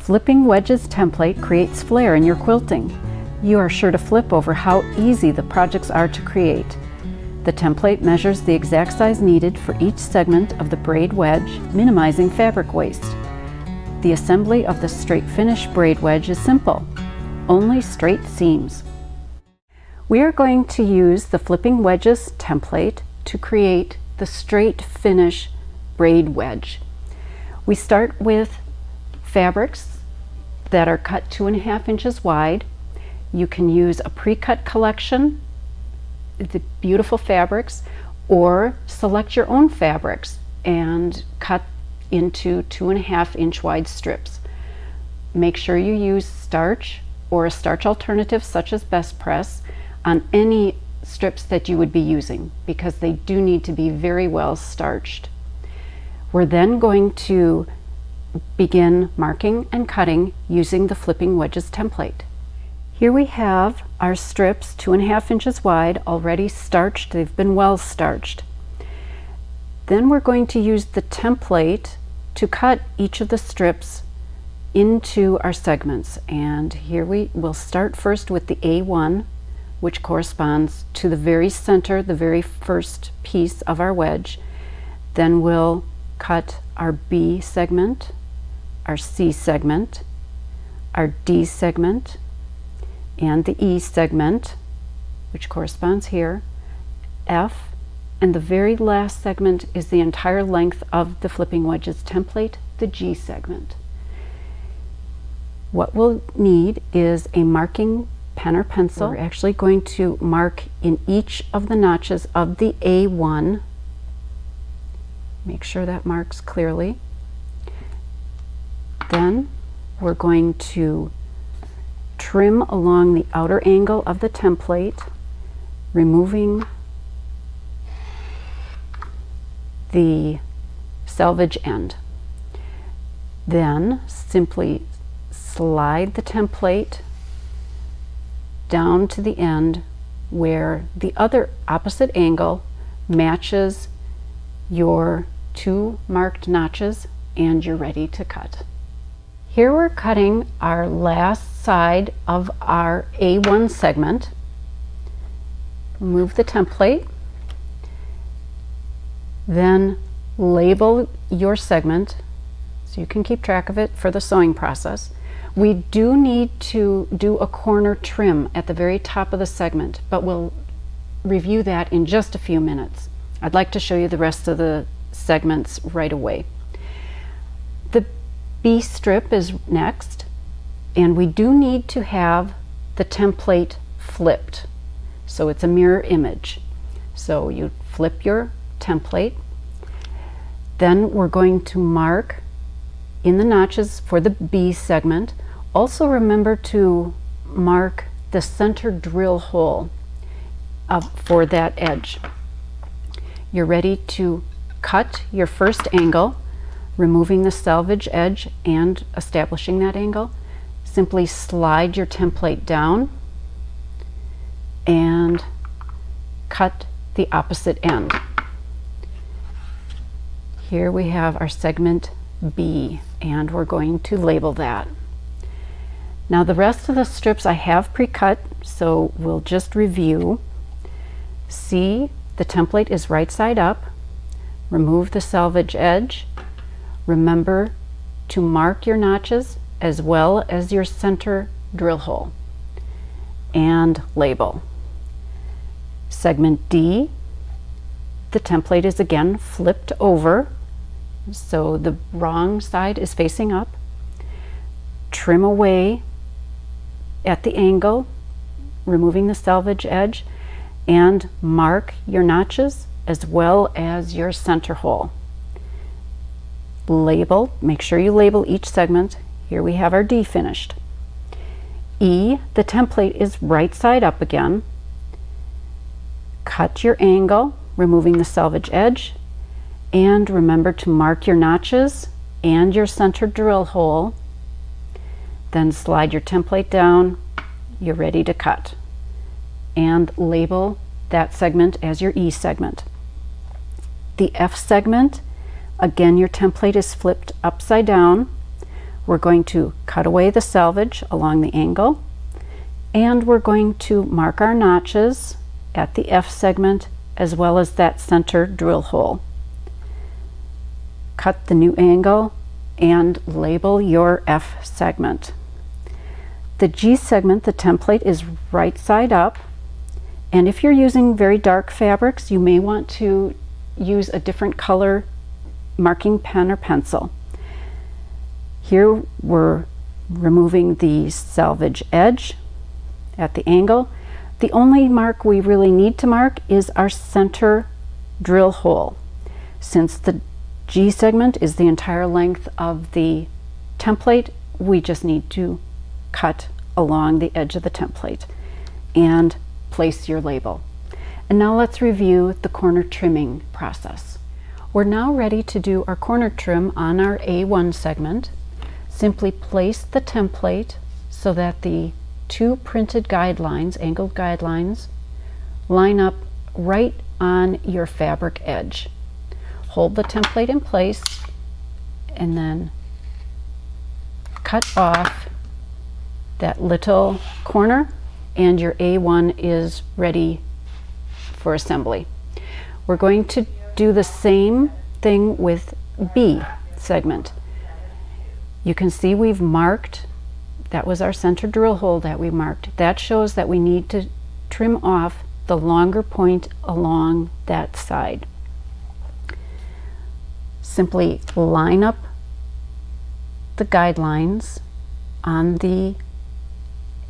Flipping Wedges template creates flair in your quilting. You are sure to flip over how easy the projects are to create. The template measures the exact size needed for each segment of the braid wedge, minimizing fabric waste. The assembly of the straight finish braid wedge is simple, only straight seams. We are going to use the Flipping Wedges template to create the straight finish braid wedge. We start with fabrics that are cut 2.5 inches wide. You can use a pre-cut collection, the beautiful fabrics, or select your own fabrics and cut into 2.5 inch wide strips. Make sure you use starch or a starch alternative such as Best Press on any strips that you would be using, because they do need to be very well starched. We're then going to begin marking and cutting using the Flipping Wedges template. Here we have our strips 2.5 inches wide, already starched. They've been well starched. Then we're going to use the template to cut each of the strips into our segments. And here we will start first with the A1, which corresponds to the very center, the very first piece of our wedge. Then we'll cut our B segment, our C segment, our D segment, and the E segment, which corresponds here, F, and the very last segment is the entire length of the Flipping Wedges template, the G segment. What we'll need is a marking pen or pencil. We're actually going to mark in each of the notches of the A1. Make sure that marks clearly. Then we're going to trim along the outer angle of the template, removing the selvage end. Then simply slide the template down to the end where the other opposite angle matches your 2 marked notches, and you're ready to cut. Here we're cutting our last side of our A1 segment. Remove the template, then label your segment so you can keep track of it for the sewing process. We do need to do a corner trim at the very top of the segment, but we'll review that in just a few minutes. I'd like to show you the rest of the segments right away. The B strip is next, and we do need to have the template flipped, so it's a mirror image. So you flip your template, then we're going to mark in the notches for the B segment. Also remember to mark the center drill hole for that edge. You're ready to cut your first angle, removing the selvage edge and establishing that angle. Simply slide your template down and cut the opposite end. Here we have our segment B, and we're going to label that. Now the rest of the strips I have pre-cut, so we'll just review. See, the template is right side up. Remove the selvage edge. Remember to mark your notches as well as your center drill hole, and label. Segment D, the template is again flipped over, so the wrong side is facing up. Trim away at the angle, removing the selvage edge, and mark your notches as well as your center hole. Label, make sure you label each segment. Here we have our D finished. E, the template is right side up again. Cut your angle, removing the selvage edge, and remember to mark your notches and your center drill hole. Then slide your template down. You're ready to cut, and label that segment as your E segment. The F segment, again your template is flipped upside down. We're going to cut away the selvage along the angle, and we're going to mark our notches at the F segment as well as that center drill hole. Cut the new angle and label your F segment. The G segment, the template, is right side up, and if you're using very dark fabrics, you may want to use a different color marking pen or pencil. Here we're removing the selvage edge at the angle. The only mark we really need to mark is our center drill hole. Since the G segment is the entire length of the template, we just need to cut along the edge of the template and place your label. And now let's review the corner trimming process. We're now ready to do our corner trim on our A1 segment. Simply place the template so that the two printed guidelines, angled guidelines, line up right on your fabric edge. Hold the template in place and then cut off that little corner, and your A1 is ready for assembly. We're going to do the same thing with B segment. You can see we've marked, that was our center drill hole that we marked. That shows that we need to trim off the longer point along that side. Simply line up the guidelines on the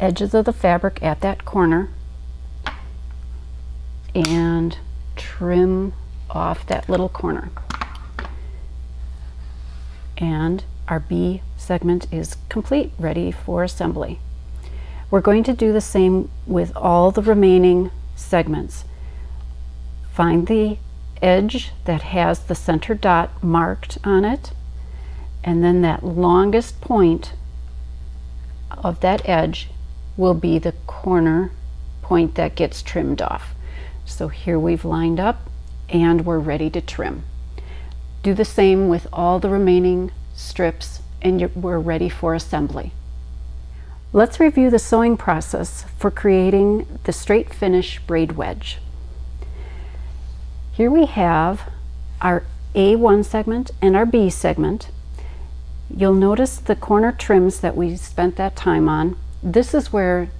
edges of the fabric at that corner and trim off that little corner. And our B segment is complete, ready for assembly. We're going to do the same with all the remaining segments. Find the edge that has the center dot marked on it, and then that longest point of that edge will be the corner point that gets trimmed off. So here we've lined up and we're ready to trim. Do the same with all the remaining strips and we're ready for assembly. Let's review the sewing process for creating the straight finish braid wedge. Here we have our A1 segment and our B segment. You'll notice the corner trims that we spent that time on. This is where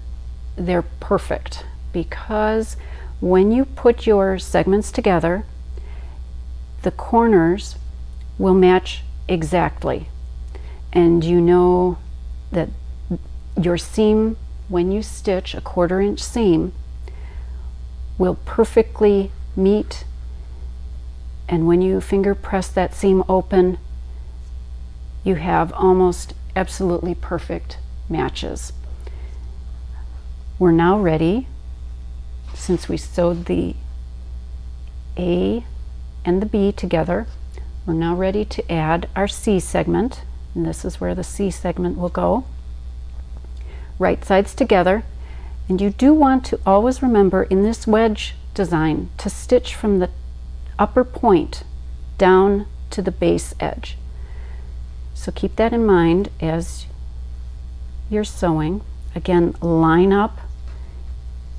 they're perfect, because when you put your segments together, the corners will match exactly. And you know that your seam, when you stitch a 1/4 inch seam, will perfectly meet, and when you finger press that seam open, you have almost absolutely perfect matches. We're now ready, since we sewed the A and the B together, we're now ready to add our C segment, and this is where the C segment will go. Right sides together, and you do want to always remember in this wedge design to stitch from the upper point down to the base edge. So keep that in mind as you're sewing. Again, line up.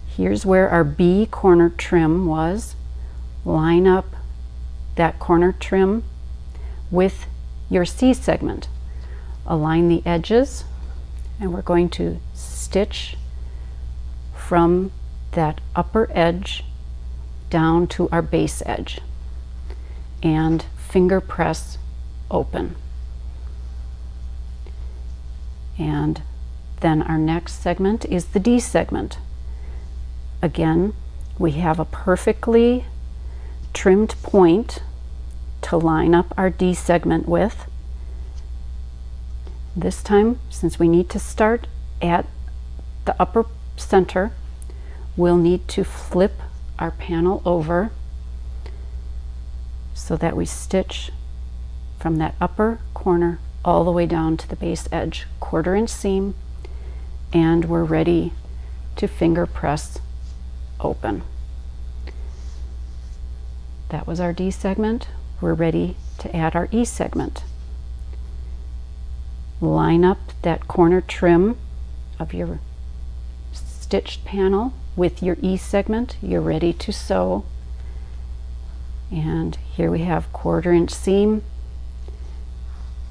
Here's where our B corner trim was. Line up that corner trim with your C segment. Align the edges, and we're going to stitch from that upper edge down to our base edge and finger press open. And then our next segment is the D segment. Again, we have a perfectly trimmed point to line up our D segment with. This time, since we need to start at the upper center, we'll need to flip our panel over so that we stitch from that upper corner all the way down to the base edge, 1/4 inch seam, and we're ready to finger press open. That was our D segment. We're ready to add our E segment. Line up that corner trim of your stitched panel with your E segment. You're ready to sew. And here we have 1/4 inch seam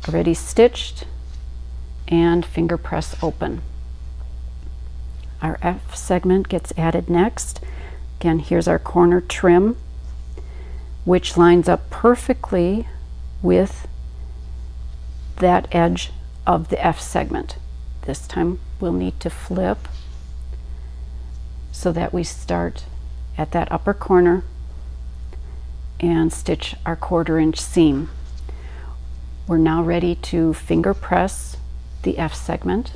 already stitched and finger press open. Our F segment gets added next. Again, here's our corner trim, which lines up perfectly with that edge of the F segment. This time we'll need to flip so that we start at that upper corner and stitch our 1/4 inch seam. We're now ready to finger press the F segment,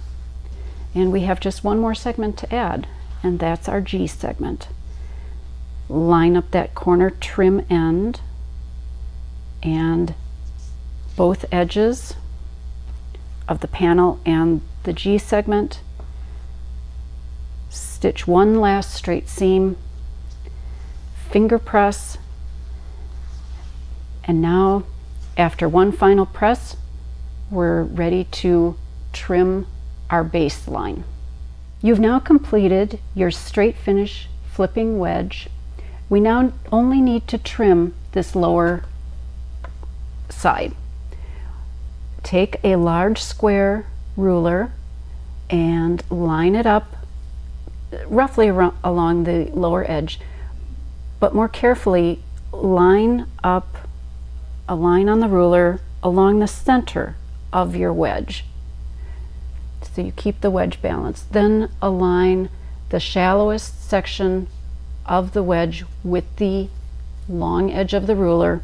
and we have just one more segment to add, and that's our G segment. Line up that corner trim end and both edges of the panel and the G segment. Stitch one last straight seam, finger press, and now after one final press, we're ready to trim our baseline. You've now completed your straight finish flipping wedge. We now only need to trim this lower side. Take a large square ruler and line it up roughly along the lower edge, but more carefully line up a line on the ruler along the center of your wedge, so you keep the wedge balanced. Then align the shallowest section of the wedge with the long edge of the ruler.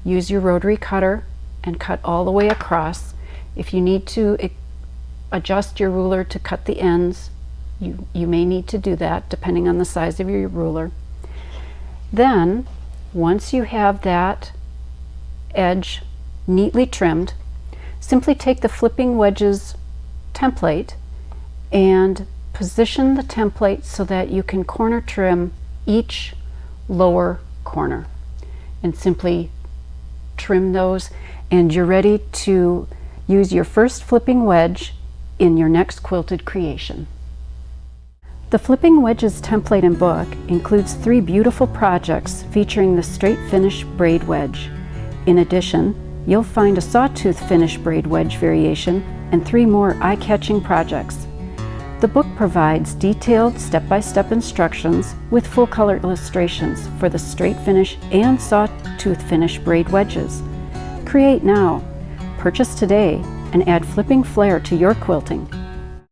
Use your rotary cutter and cut all the way across. If you need to adjust your ruler to cut the ends, you may need to do that depending on the size of your ruler. Then, once you have that edge neatly trimmed, simply take the flipping wedges template and position the template so that you can corner trim each lower corner, and simply trim those, and you're ready to use your first flipping wedge in your next quilted creation. The Flipping Wedges template and book includes 3 beautiful projects featuring the straight finish braid wedge. In addition, you'll find a sawtooth finish braid wedge variation and 3 more eye-catching projects. The book provides detailed step-by-step instructions with full-color illustrations for the straight finish and sawtooth finish braid wedges. Create now, purchase today, and add flipping flair to your quilting.